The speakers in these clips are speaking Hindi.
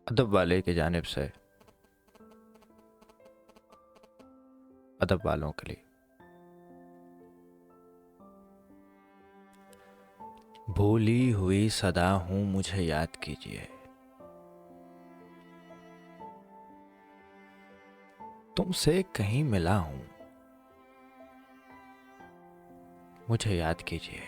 अदब वाले की जानिब से अदब वालों के लिए। भूली हुई सदा हूँ मुझे याद कीजिए, तुमसे कहीं मिला हूँ मुझे याद कीजिए,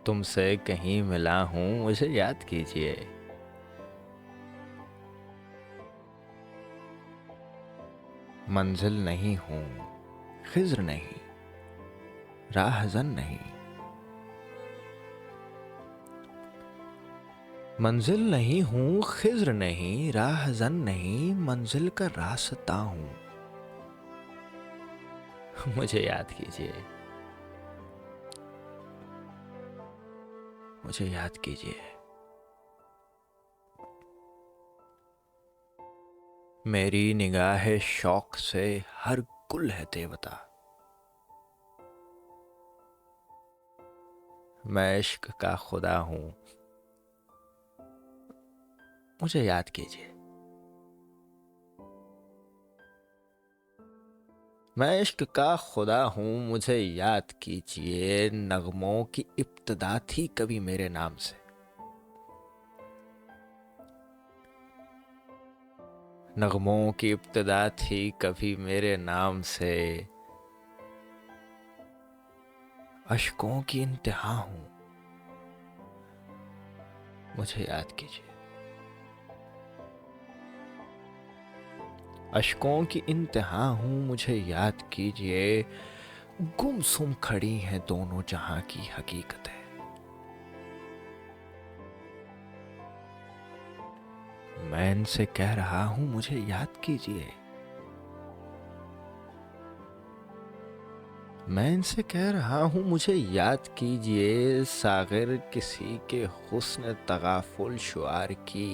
तुमसे कहीं मिला हूँ मुझे याद कीजिए। मंजिल नहीं हूँ, खिज्र नहीं, राहज़न नहीं। मंजिल नहीं हूँ, खिज्र नहीं, राहज़न नहीं, मंजिल का रास्ता हूँ मुझे याद कीजिए, मुझे याद कीजिए। मेरी निगाह शौक से हर गुल है देवता, मैं इश्क का खुदा हूँ मुझे याद कीजिए। मैं इश्क का खुदा हूँ मुझे याद कीजिए। नगमों की इब्तिदा थी कभी मेरे नाम से, नगमों की इब्तिदा थी कभी मेरे नाम से। अश्कों की इंतहा हूँ मुझे याद कीजिए। अश्कों की इंतहा हूँ मुझे याद कीजिए। गुमसुम खड़ी हैं दोनों जहां की हकीकतें, मैं इनसे कह रहा हूं मुझे याद कीजिए। मैं इनसे कह रहा हूं मुझे याद कीजिए। सागिर किसी के हुस्न तगाफुल शुआर की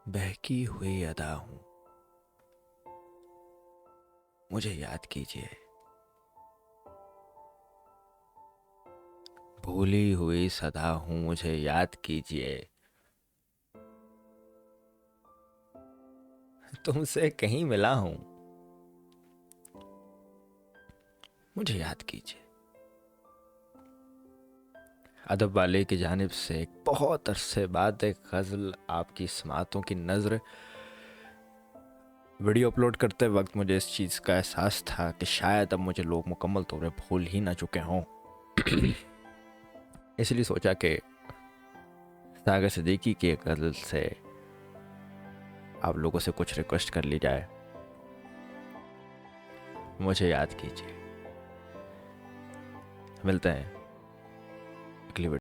बहकी हुई अदा हूं मुझे याद कीजिए। भूली हुई सदा हूं मुझे याद कीजिए, तुमसे कहीं मिला हूं मुझे याद कीजिए। अदब वाले की जानिब से एक बहुत अरसे बाद एक गज़ल आपकी समातों की नज़र। वीडियो अपलोड करते वक्त मुझे इस चीज़ का एहसास था कि शायद अब मुझे लोग मुकम्मल तौर पर भूल ही ना चुके हों। इसलिए सोचा कि सागर सिद्दीकी की एक गज़ल से आप लोगों से कुछ रिक्वेस्ट कर ली जाए। मुझे याद कीजिए। मिलते हैं अगली वीडियो।